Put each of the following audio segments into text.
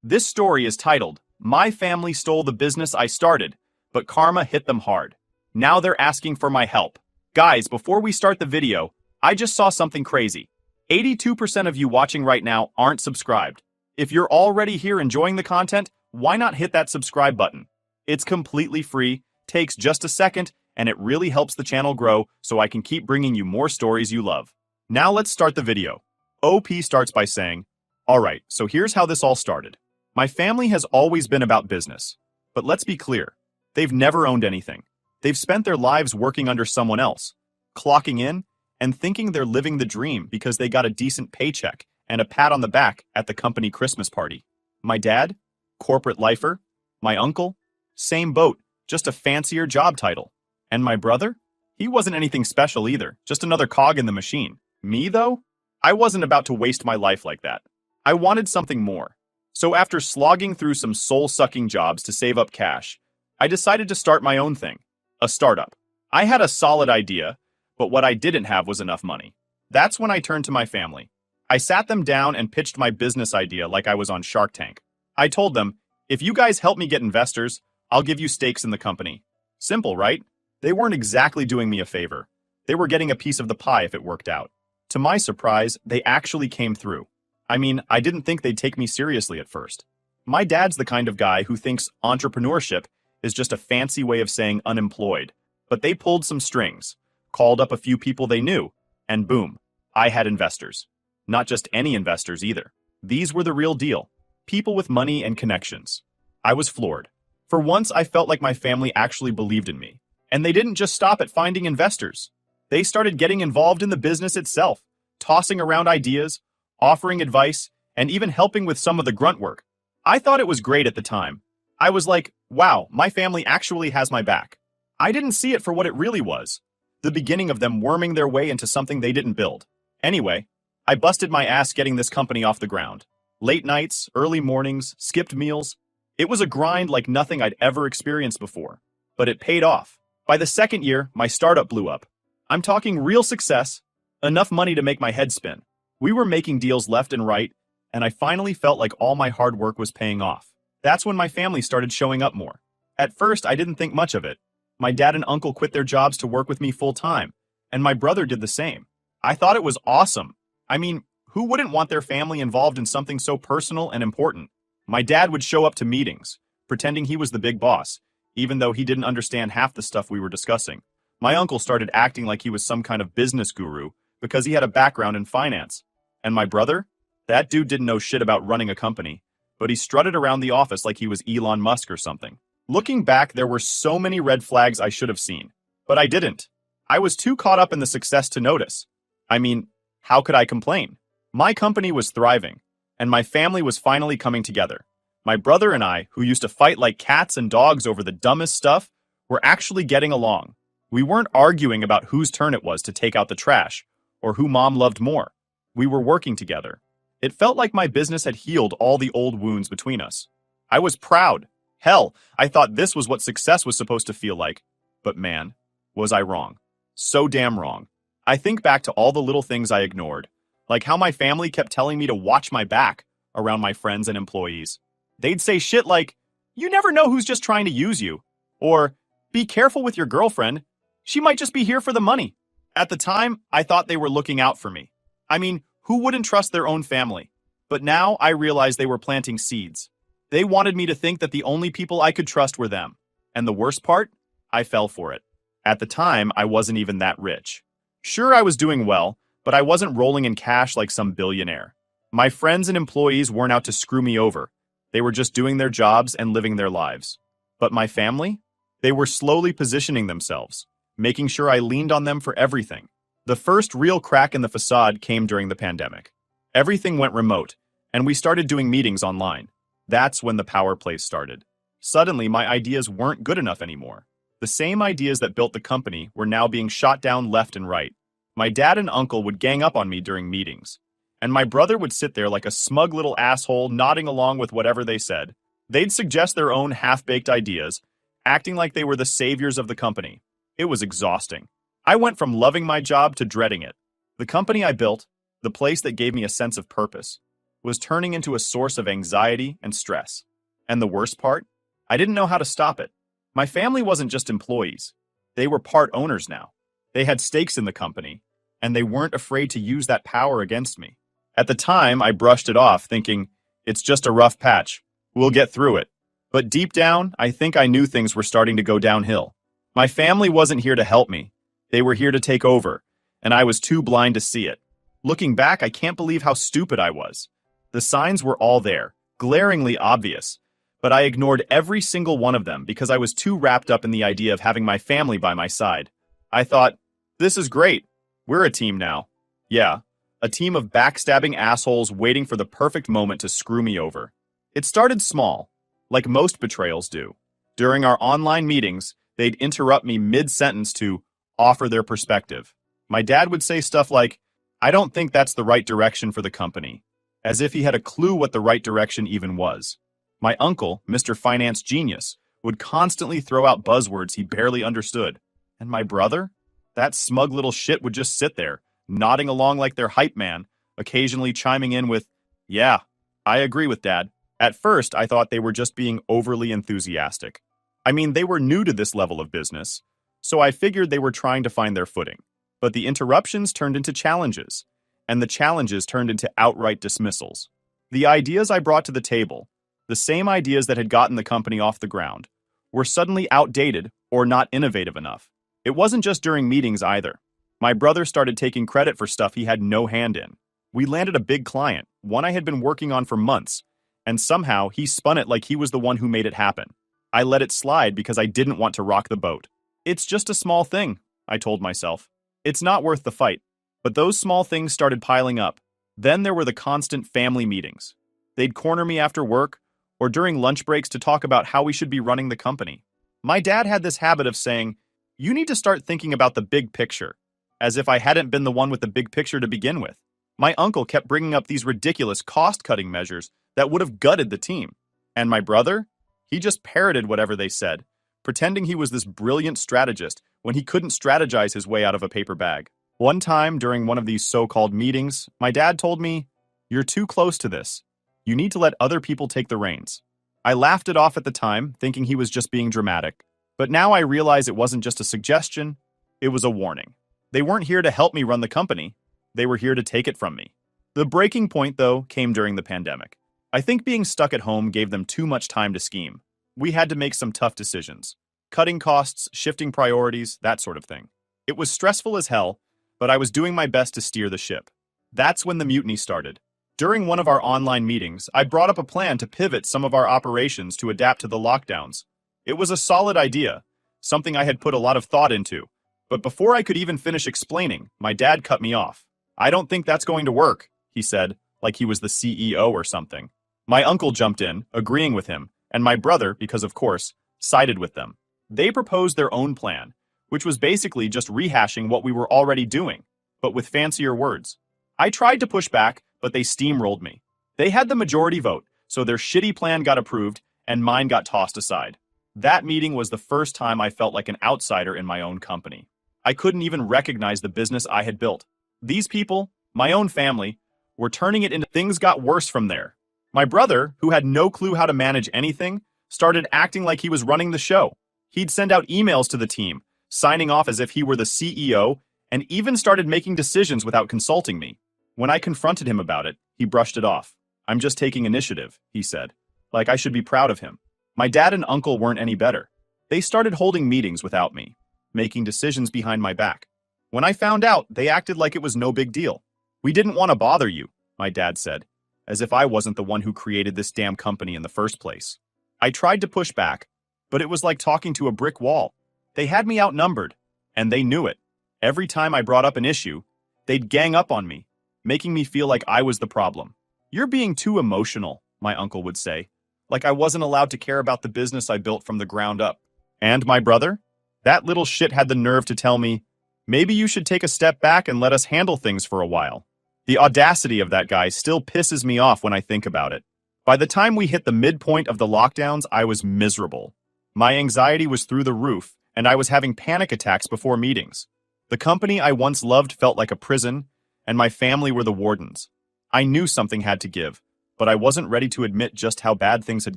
This story is titled, My Family Stole the Business I Started, but Karma Hit Them Hard. Now they're asking for my help. Guys, before we start the video, I just saw something crazy. 82% of you watching right now aren't subscribed. If you're already here enjoying the content, why not hit that subscribe button? It's completely free, takes just a second, and it really helps the channel grow so I can keep bringing you more stories you love. Now let's start the video. OP starts by saying, Alright, so here's how this all started. My family has always been about business. But let's be clear, they've never owned anything. They've spent their lives working under someone else, clocking in, and thinking they're living the dream because they got a decent paycheck and a pat on the back at the company Christmas party. My dad? Corporate lifer. My uncle? Same boat, just a fancier job title. And my brother? He wasn't anything special either, just another cog in the machine. Me, though? I wasn't about to waste my life like that. I wanted something more. So after slogging through some soul-sucking jobs to save up cash, I decided to start my own thing, a startup. I had a solid idea, but what I didn't have was enough money. That's when I turned to my family. I sat them down and pitched my business idea like I was on Shark Tank. I told them, if you guys help me get investors, I'll give you stakes in the company. Simple, right? They weren't exactly doing me a favor. They were getting a piece of the pie if it worked out. To my surprise, they actually came through. I mean, I didn't think they'd take me seriously at first. My dad's the kind of guy who thinks entrepreneurship is just a fancy way of saying unemployed. But they pulled some strings, called up a few people they knew, and boom, I had investors. Not just any investors either. These were the real deal. People with money and connections. I was floored. For once, I felt like my family actually believed in me. And they didn't just stop at finding investors. They started getting involved in the business itself, tossing around ideas, offering advice, and even helping with some of the grunt work. I thought it was great at the time. I was like, wow, my family actually has my back. I didn't see it for what it really was. The beginning of them worming their way into something they didn't build. Anyway, I busted my ass getting this company off the ground. Late nights, early mornings, skipped meals. It was a grind like nothing I'd ever experienced before. But it paid off. By the second year, my startup blew up. I'm talking real success, enough money to make my head spin. We were making deals left and right, and I finally felt like all my hard work was paying off. That's when my family started showing up more. At first, I didn't think much of it. My dad and uncle quit their jobs to work with me full-time, and my brother did the same. I thought it was awesome. I mean, who wouldn't want their family involved in something so personal and important? My dad would show up to meetings, pretending he was the big boss, even though he didn't understand half the stuff we were discussing. My uncle started acting like he was some kind of business guru because he had a background in finance. And my brother? That dude didn't know shit about running a company, but he strutted around the office like he was Elon Musk or something. Looking back, there were so many red flags I should have seen, but I didn't. I was too caught up in the success to notice. I mean, how could I complain? My company was thriving, and my family was finally coming together. My brother and I, who used to fight like cats and dogs over the dumbest stuff, were actually getting along. We weren't arguing about whose turn it was to take out the trash, or who mom loved more. We were working together. It felt like my business had healed all the old wounds between us. I was proud. Hell, I thought this was what success was supposed to feel like. But man, was I wrong. So damn wrong. I think back to all the little things I ignored, like how my family kept telling me to watch my back around my friends and employees. They'd say shit like, you never know who's just trying to use you, or be careful with your girlfriend. She might just be here for the money. At the time, I thought they were looking out for me. I mean, who wouldn't trust their own family? But now I realize they were planting seeds. They wanted me to think that the only people I could trust were them. And the worst part? I fell for it. At the time, I wasn't even that rich. Sure, I was doing well, but I wasn't rolling in cash like some billionaire. My friends and employees weren't out to screw me over. They were just doing their jobs and living their lives. But my family? They were slowly positioning themselves, making sure I leaned on them for everything. The first real crack in the facade came during the pandemic. Everything went remote, and we started doing meetings online. That's when the power plays started. Suddenly, my ideas weren't good enough anymore. The same ideas that built the company were now being shot down left and right. My dad and uncle would gang up on me during meetings, and my brother would sit there like a smug little asshole nodding along with whatever they said. They'd suggest their own half-baked ideas, acting like they were the saviors of the company. It was exhausting. I went from loving my job to dreading it. The company I built, the place that gave me a sense of purpose, was turning into a source of anxiety and stress. And the worst part? I didn't know how to stop it. My family wasn't just employees. They were part owners now. They had stakes in the company, and they weren't afraid to use that power against me. At the time, I brushed it off, thinking, it's just a rough patch. We'll get through it. But deep down, I think I knew things were starting to go downhill. My family wasn't here to help me. They were here to take over, and I was too blind to see it. Looking back, I can't believe how stupid I was. The signs were all there, glaringly obvious, but I ignored every single one of them because I was too wrapped up in the idea of having my family by my side. I thought, this is great. We're a team now. Yeah, a team of backstabbing assholes waiting for the perfect moment to screw me over. It started small, like most betrayals do. During our online meetings, they'd interrupt me mid-sentence to offer their perspective. My dad would say stuff like, I don't think that's the right direction for the company, as if he had a clue what the right direction even was. My uncle, Mr. Finance Genius, would constantly throw out buzzwords he barely understood. And my brother? That smug little shit would just sit there, nodding along like their hype man, occasionally chiming in with, yeah, I agree with Dad. At first, I thought they were just being overly enthusiastic. I mean, they were new to this level of business, so I figured they were trying to find their footing. But the interruptions turned into challenges, and the challenges turned into outright dismissals. The ideas I brought to the table, the same ideas that had gotten the company off the ground, were suddenly outdated or not innovative enough. It wasn't just during meetings either. My brother started taking credit for stuff he had no hand in. We landed a big client, one I had been working on for months, and somehow he spun it like he was the one who made it happen. I let it slide because I didn't want to rock the boat. It's just a small thing, I told myself. It's not worth the fight. But those small things started piling up. Then there were the constant family meetings. They'd corner me after work or during lunch breaks to talk about how we should be running the company. My dad had this habit of saying, you need to start thinking about the big picture, as if I hadn't been the one with the big picture to begin with. My uncle kept bringing up these ridiculous cost-cutting measures that would have gutted the team. And my brother? He just parroted whatever they said, pretending he was this brilliant strategist when he couldn't strategize his way out of a paper bag. One time during one of these so-called meetings, my dad told me, you're too close to this. You need to let other people take the reins. I laughed it off at the time, thinking he was just being dramatic. But now I realize it wasn't just a suggestion, it was a warning. They weren't here to help me run the company. They were here to take it from me. The breaking point, though, came during the pandemic. I think being stuck at home gave them too much time to scheme. We had to make some tough decisions. Cutting costs, shifting priorities, that sort of thing. It was stressful as hell, but I was doing my best to steer the ship. That's when the mutiny started. During one of our online meetings, I brought up a plan to pivot some of our operations to adapt to the lockdowns. It was a solid idea, something I had put a lot of thought into. But before I could even finish explaining, my dad cut me off. I don't think that's going to work, he said, like he was the CEO or something. My uncle jumped in, agreeing with him, and my brother, because of course, sided with them. They proposed their own plan, which was basically just rehashing what we were already doing, but with fancier words. I tried to push back, but they steamrolled me. They had the majority vote, so their shitty plan got approved, and mine got tossed aside. That meeting was the first time I felt like an outsider in my own company. I couldn't even recognize the business I had built. These people, my own family, were turning it into things got worse from there. My brother, who had no clue how to manage anything, started acting like he was running the show. He'd send out emails to the team, signing off as if he were the CEO, and even started making decisions without consulting me. When I confronted him about it, he brushed it off. I'm just taking initiative, he said, like I should be proud of him. My dad and uncle weren't any better. They started holding meetings without me, making decisions behind my back. When I found out, they acted like it was no big deal. We didn't want to bother you, my dad said, as if I wasn't the one who created this damn company in the first place. I tried to push back, but it was like talking to a brick wall. They had me outnumbered, and they knew it. Every time I brought up an issue, they'd gang up on me, making me feel like I was the problem. You're being too emotional, my uncle would say, like I wasn't allowed to care about the business I built from the ground up. And my brother? That little shit had the nerve to tell me, maybe you should take a step back and let us handle things for a while. The audacity of that guy still pisses me off when I think about it. By the time we hit the midpoint of the lockdowns, I was miserable. My anxiety was through the roof, and I was having panic attacks before meetings. The company I once loved felt like a prison, and my family were the wardens. I knew something had to give, but I wasn't ready to admit just how bad things had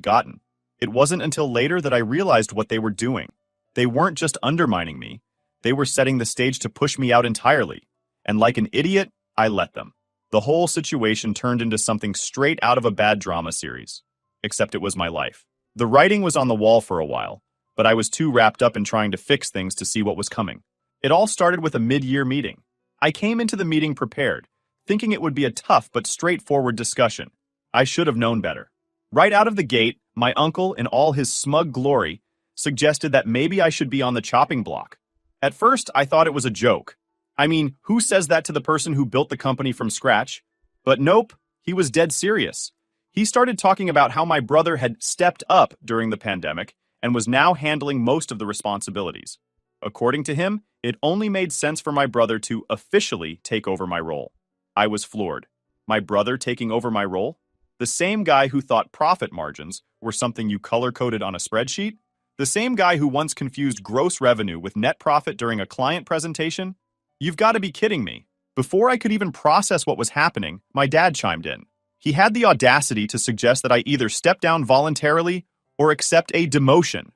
gotten. It wasn't until later that I realized what they were doing. They weren't just undermining me, they were setting the stage to push me out entirely. And like an idiot, I let them. The whole situation turned into something straight out of a bad drama series. Except it was my life. The writing was on the wall for a while, but I was too wrapped up in trying to fix things to see what was coming. It all started with a mid-year meeting. I came into the meeting prepared, thinking it would be a tough but straightforward discussion. I should have known better. Right out of the gate, my uncle, in all his smug glory, suggested that maybe I should be on the chopping block. At first, I thought it was a joke. I mean, who says that to the person who built the company from scratch? But nope, he was dead serious. He started talking about how my brother had stepped up during the pandemic and was now handling most of the responsibilities. According to him, it only made sense for my brother to officially take over my role. I was floored. My brother taking over my role? The same guy who thought profit margins were something you color-coded on a spreadsheet? The same guy who once confused gross revenue with net profit during a client presentation? You've got to be kidding me. Before I could even process what was happening, my dad chimed in. He had the audacity to suggest that I either step down voluntarily or accept a demotion,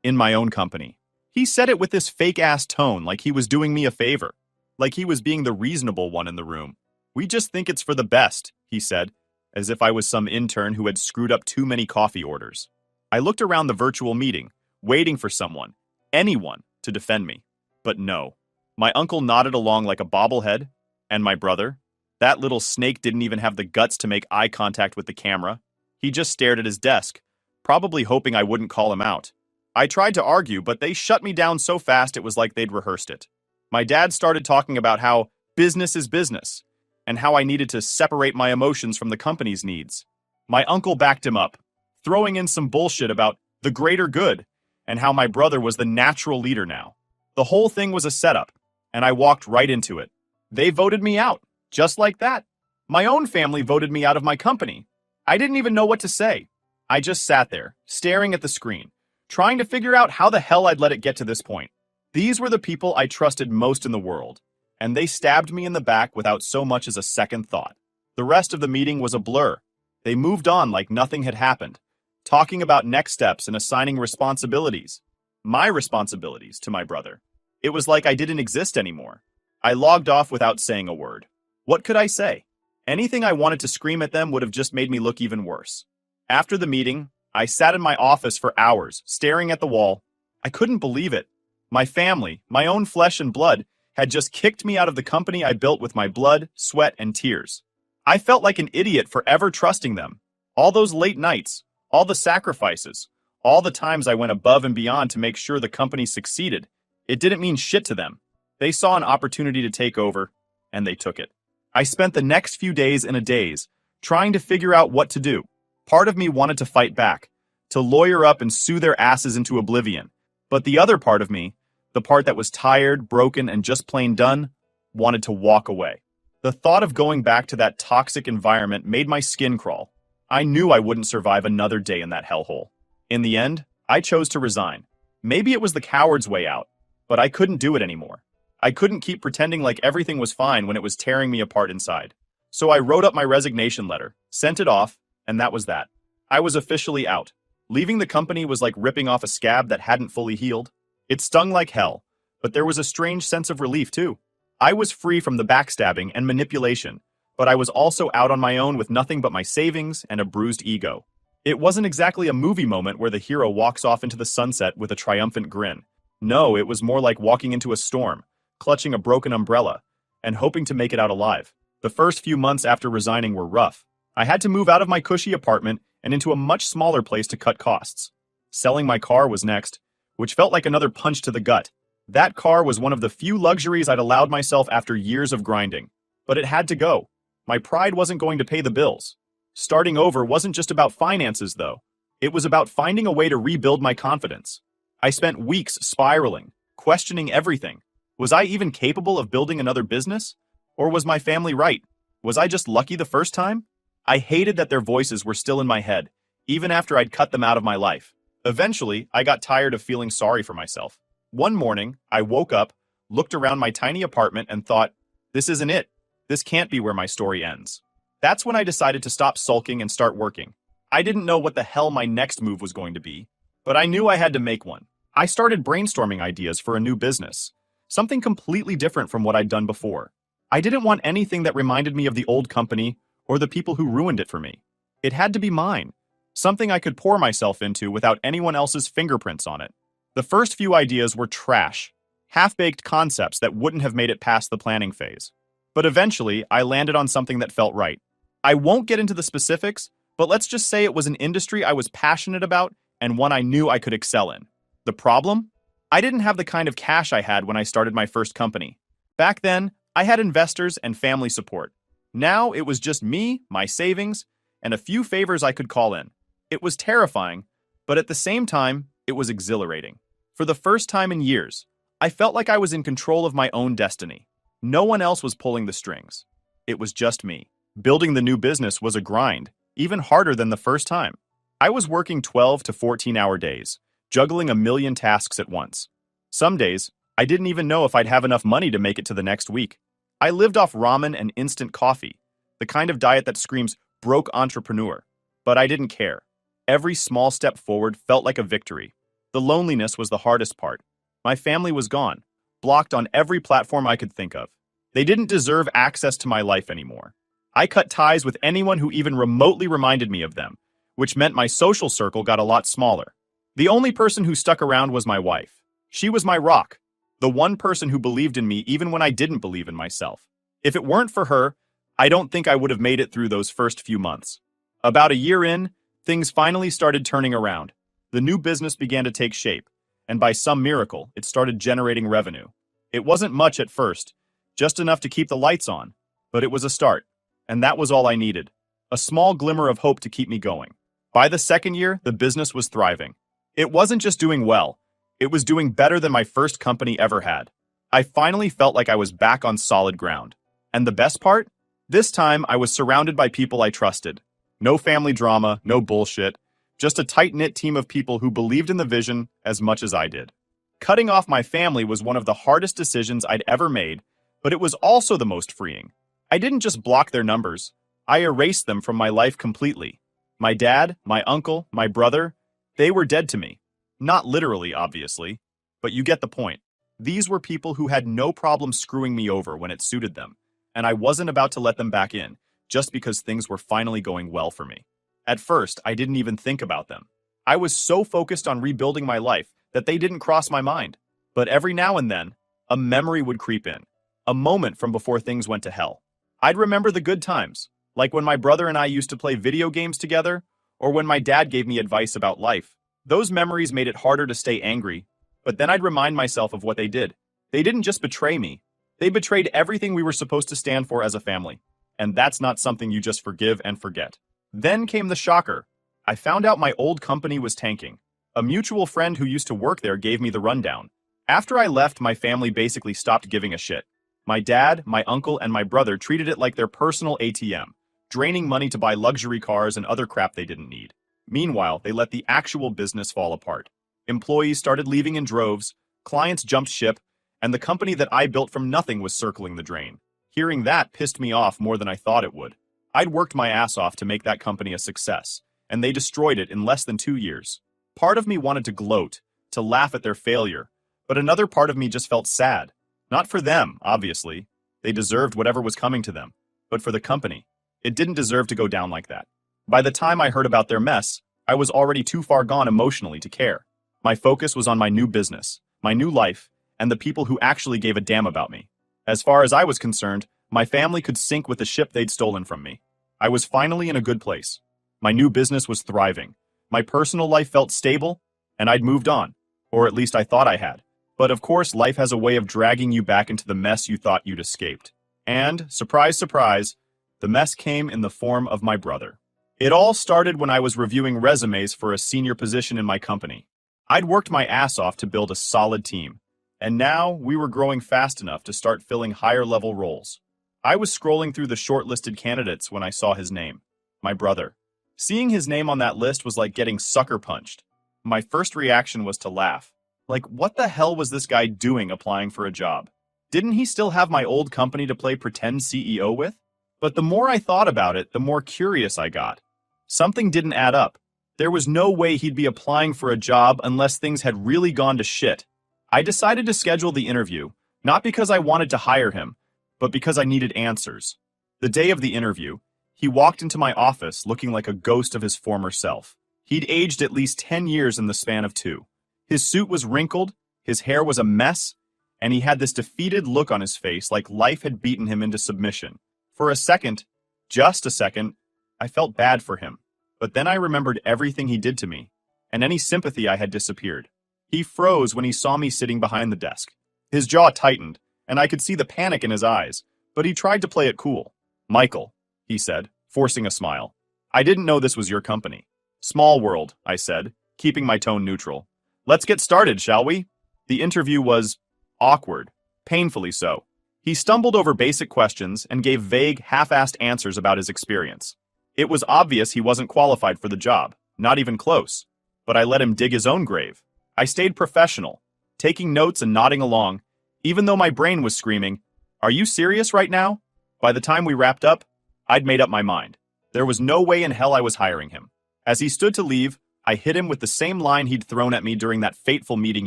in my own company. He said it with this fake-ass tone like he was doing me a favor, like he was being the reasonable one in the room. We just think it's for the best, he said, as if I was some intern who had screwed up too many coffee orders. I looked around the virtual meeting, waiting for someone, anyone, to defend me. But no. My uncle nodded along like a bobblehead, and my brother, that little snake didn't even have the guts to make eye contact with the camera. He just stared at his desk, probably hoping I wouldn't call him out. I tried to argue, but they shut me down so fast it was like they'd rehearsed it. My dad started talking about how business is business, and how I needed to separate my emotions from the company's needs. My uncle backed him up, throwing in some bullshit about the greater good, and how my brother was the natural leader now. The whole thing was a setup, and I walked right into it. They voted me out, just like that. My own family voted me out of my company. I didn't even know what to say. I just sat there, staring at the screen, trying to figure out how the hell I'd let it get to this point. These were the people I trusted most in the world, and they stabbed me in the back without so much as a second thought. The rest of the meeting was a blur. They moved on like nothing had happened, talking about next steps and assigning responsibilities. My responsibilities to my brother. It was like I didn't exist anymore. I logged off without saying a word. What could I say? Anything I wanted to scream at them would have just made me look even worse. After the meeting, I sat in my office for hours, staring at the wall. I couldn't believe it. My family, my own flesh and blood, had just kicked me out of the company I built with my blood, sweat, and tears. I felt like an idiot for ever trusting them. All those late nights, all the sacrifices, all the times I went above and beyond to make sure the company succeeded. It didn't mean shit to them. They saw an opportunity to take over, and they took it. I spent the next few days in a daze, trying to figure out what to do. Part of me wanted to fight back, to lawyer up and sue their asses into oblivion. But the other part of me, the part that was tired, broken, and just plain done, wanted to walk away. The thought of going back to that toxic environment made my skin crawl. I knew I wouldn't survive another day in that hellhole. In the end, I chose to resign. Maybe it was the coward's way out, but I couldn't do it anymore. I couldn't keep pretending like everything was fine when it was tearing me apart inside. So I wrote up my resignation letter, sent it off, and that was that. I was officially out. Leaving the company was like ripping off a scab that hadn't fully healed. It stung like hell, but there was a strange sense of relief too. I was free from the backstabbing and manipulation, but I was also out on my own with nothing but my savings and a bruised ego. It wasn't exactly a movie moment where the hero walks off into the sunset with a triumphant grin. No, it was more like walking into a storm, clutching a broken umbrella, and hoping to make it out alive. The first few months after resigning were rough. I had to move out of my cushy apartment and into a much smaller place to cut costs. Selling my car was next, which felt like another punch to the gut. That car was one of the few luxuries I'd allowed myself after years of grinding. But it had to go. My pride wasn't going to pay the bills. Starting over wasn't just about finances, though. It was about finding a way to rebuild my confidence. I spent weeks spiraling, questioning everything. Was I even capable of building another business? Or was my family right? Was I just lucky the first time? I hated that their voices were still in my head, even after I'd cut them out of my life. Eventually, I got tired of feeling sorry for myself. One morning, I woke up, looked around my tiny apartment, and thought, this isn't it. This can't be where my story ends. That's when I decided to stop sulking and start working. I didn't know what the hell my next move was going to be, but I knew I had to make one. I started brainstorming ideas for a new business, something completely different from what I'd done before. I didn't want anything that reminded me of the old company or the people who ruined it for me. It had to be mine, something I could pour myself into without anyone else's fingerprints on it. The first few ideas were trash, half-baked concepts that wouldn't have made it past the planning phase. But eventually, I landed on something that felt right. I won't get into the specifics, but let's just say it was an industry I was passionate about and one I knew I could excel in. The problem? I didn't have the kind of cash I had when I started my first company. Back then, I had investors and family support. Now it was just me, my savings, and a few favors I could call in. It was terrifying, but at the same time, it was exhilarating. For the first time in years, I felt like I was in control of my own destiny. No one else was pulling the strings. It was just me. Building the new business was a grind, even harder than the first time. I was working 12 to 14-hour days, juggling a million tasks at once. Some days, I didn't even know if I'd have enough money to make it to the next week. I lived off ramen and instant coffee, the kind of diet that screams broke entrepreneur. But I didn't care. Every small step forward felt like a victory. The loneliness was the hardest part. My family was gone, blocked on every platform I could think of. They didn't deserve access to my life anymore. I cut ties with anyone who even remotely reminded me of them, which meant my social circle got a lot smaller. The only person who stuck around was my wife. She was my rock, the one person who believed in me even when I didn't believe in myself. If it weren't for her, I don't think I would have made it through those first few months. About a year in, things finally started turning around. The new business began to take shape, and by some miracle, it started generating revenue. It wasn't much at first, just enough to keep the lights on, but it was a start, and that was all I needed. A small glimmer of hope to keep me going. By the second year, the business was thriving. It wasn't just doing well, it was doing better than my first company ever had. I finally felt like I was back on solid ground. And the best part? This time, I was surrounded by people I trusted. No family drama, no bullshit, just a tight-knit team of people who believed in the vision as much as I did. Cutting off my family was one of the hardest decisions I'd ever made, but it was also the most freeing. I didn't just block their numbers, I erased them from my life completely. My dad, my uncle, my brother, they were dead to me. Not literally, obviously, but you get the point. These were people who had no problem screwing me over when it suited them, and I wasn't about to let them back in, just because things were finally going well for me. At first, I didn't even think about them. I was so focused on rebuilding my life that they didn't cross my mind. But every now and then, a memory would creep in. A moment from before things went to hell. I'd remember the good times, like when my brother and I used to play video games together, or when my dad gave me advice about life. Those memories made it harder to stay angry, but then I'd remind myself of what they did. They didn't just betray me. They betrayed everything we were supposed to stand for as a family. And that's not something you just forgive and forget. Then came the shocker. I found out my old company was tanking. A mutual friend who used to work there gave me the rundown. After I left, my family basically stopped giving a shit. My dad, my uncle, and my brother treated it like their personal ATM, draining money to buy luxury cars and other crap they didn't need. Meanwhile, they let the actual business fall apart. Employees started leaving in droves, clients jumped ship, and the company that I built from nothing was circling the drain. Hearing that pissed me off more than I thought it would. I'd worked my ass off to make that company a success, and they destroyed it in less than 2 years. Part of me wanted to gloat, to laugh at their failure, but another part of me just felt sad. Not for them, obviously. They deserved whatever was coming to them. But for the company, it didn't deserve to go down like that. By the time I heard about their mess, I was already too far gone emotionally to care. My focus was on my new business, my new life, and the people who actually gave a damn about me. As far as I was concerned, my family could sink with the ship they'd stolen from me. I was finally in a good place. My new business was thriving. My personal life felt stable, and I'd moved on. Or at least I thought I had. But of course, life has a way of dragging you back into the mess you thought you'd escaped. And, surprise, surprise, the mess came in the form of my brother. It all started when I was reviewing resumes for a senior position in my company. I'd worked my ass off to build a solid team, and now we were growing fast enough to start filling higher-level roles. I was scrolling through the shortlisted candidates when I saw his name, my brother. Seeing his name on that list was like getting sucker punched. My first reaction was to laugh. Like, what the hell was this guy doing applying for a job? Didn't he still have my old company to play pretend CEO with? But the more I thought about it, the more curious I got. Something didn't add up. There was no way he'd be applying for a job unless things had really gone to shit. I decided to schedule the interview, not because I wanted to hire him, but because I needed answers. The day of the interview, he walked into my office looking like a ghost of his former self. He'd aged at least 10 years in the span of 2. His suit was wrinkled, his hair was a mess, and he had this defeated look on his face like life had beaten him into submission. For a second, just a second, I felt bad for him. But then I remembered everything he did to me, and any sympathy I had disappeared. He froze when he saw me sitting behind the desk. His jaw tightened, and I could see the panic in his eyes, but he tried to play it cool. "Michael," he said, forcing a smile. "I didn't know this was your company." "Small world," I said, keeping my tone neutral. "Let's get started, shall we?" The interview was awkward, painfully so. He stumbled over basic questions and gave vague, half-assed answers about his experience. It was obvious he wasn't qualified for the job, not even close. But I let him dig his own grave. I stayed professional, taking notes and nodding along, even though my brain was screaming, "Are you serious right now?" By the time we wrapped up, I'd made up my mind. There was no way in hell I was hiring him. As he stood to leave, I hit him with the same line he'd thrown at me during that fateful meeting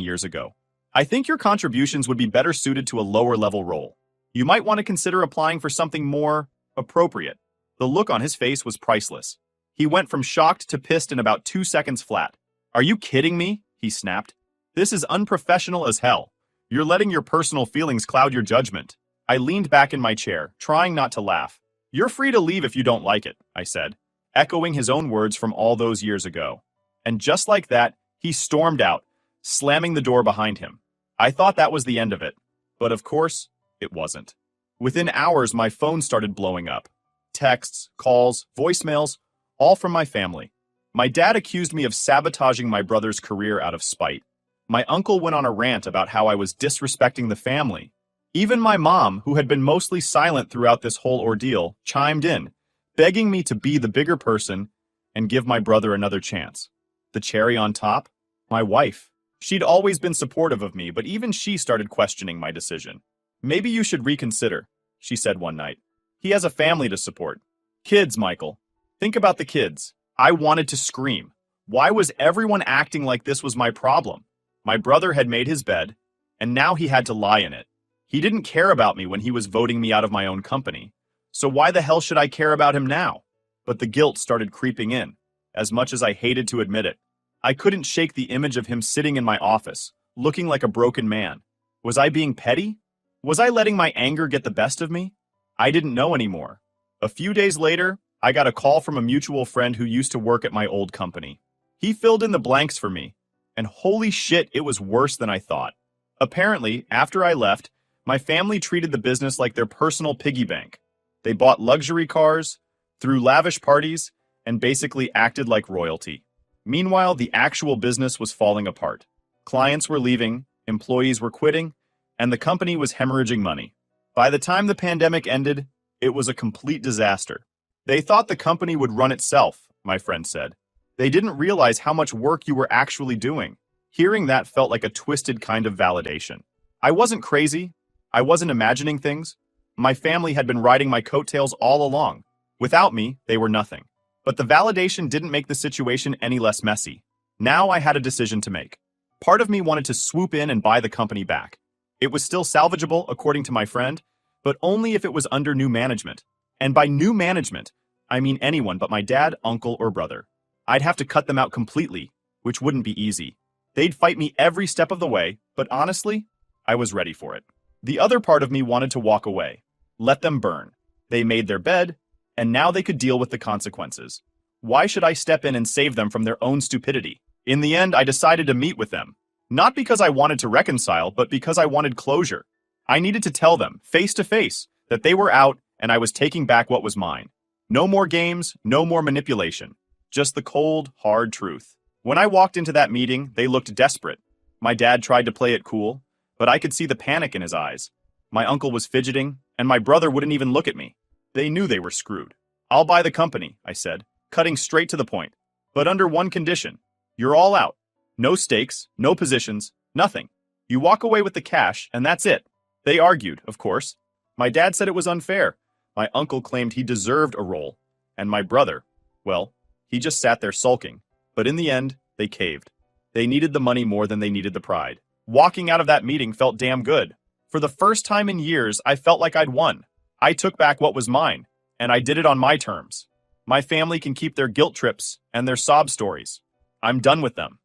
years ago. "I think your contributions would be better suited to a lower-level role. You might want to consider applying for something more appropriate." The look on his face was priceless. He went from shocked to pissed in about 2 seconds flat. "Are you kidding me?" he snapped. "This is unprofessional as hell. You're letting your personal feelings cloud your judgment." I leaned back in my chair, trying not to laugh. "You're free to leave if you don't like it," I said, echoing his own words from all those years ago. And just like that, he stormed out, slamming the door behind him. I thought that was the end of it, but of course, it wasn't. Within hours, my phone started blowing up. Texts, calls, voicemails, all from my family. My dad accused me of sabotaging my brother's career out of spite. My uncle went on a rant about how I was disrespecting the family. Even my mom, who had been mostly silent throughout this whole ordeal, chimed in, begging me to be the bigger person and give my brother another chance. The cherry on top? My wife. She'd always been supportive of me, but even she started questioning my decision. "Maybe you should reconsider," she said one night. "He has a family to support. Kids, Michael. Think about the kids." I wanted to scream. Why was everyone acting like this was my problem? My brother had made his bed, and now he had to lie in it. He didn't care about me when he was voting me out of my own company. So why the hell should I care about him now? But the guilt started creeping in, as much as I hated to admit it. I couldn't shake the image of him sitting in my office, looking like a broken man. Was I being petty? Was I letting my anger get the best of me? I didn't know anymore. A few days later, I got a call from a mutual friend who used to work at my old company. He filled in the blanks for me, and holy shit, it was worse than I thought. Apparently, after I left, my family treated the business like their personal piggy bank. They bought luxury cars, threw lavish parties, and basically acted like royalty. Meanwhile, the actual business was falling apart. Clients were leaving, employees were quitting, and the company was hemorrhaging money. By the time the pandemic ended, it was a complete disaster. "They thought the company would run itself," my friend said. "They didn't realize how much work you were actually doing." Hearing that felt like a twisted kind of validation. I wasn't crazy. I wasn't imagining things. My family had been riding my coattails all along. Without me, they were nothing. But the validation didn't make the situation any less messy. Now I had a decision to make. Part of me wanted to swoop in and buy the company back. It was still salvageable, according to my friend, but only if it was under new management. And by new management, I mean anyone but my dad, uncle, or brother. I'd have to cut them out completely, which wouldn't be easy. They'd fight me every step of the way, but honestly, I was ready for it. The other part of me wanted to walk away. Let them burn. They made their bed, and now they could deal with the consequences. Why should I step in and save them from their own stupidity? In the end, I decided to meet with them. Not because I wanted to reconcile, but because I wanted closure. I needed to tell them, face to face, that they were out and I was taking back what was mine. No more games, no more manipulation. Just the cold, hard truth. When I walked into that meeting, they looked desperate. My dad tried to play it cool, but I could see the panic in his eyes. My uncle was fidgeting, and my brother wouldn't even look at me. They knew they were screwed. "I'll buy the company," I said, cutting straight to the point. "But under one condition. You're all out. No stakes, no positions, nothing. You walk away with the cash, and that's it." They argued, of course. My dad said it was unfair, My uncle claimed he deserved a role, and my brother, well, he just sat there sulking. But in the end, they caved. They needed the money more than they needed the pride. Walking out of that meeting felt damn good. For the first time in years, I felt like I'd won. I took back what was mine, and I did it on my terms. My family can keep their guilt trips and their sob stories. I'm done with them.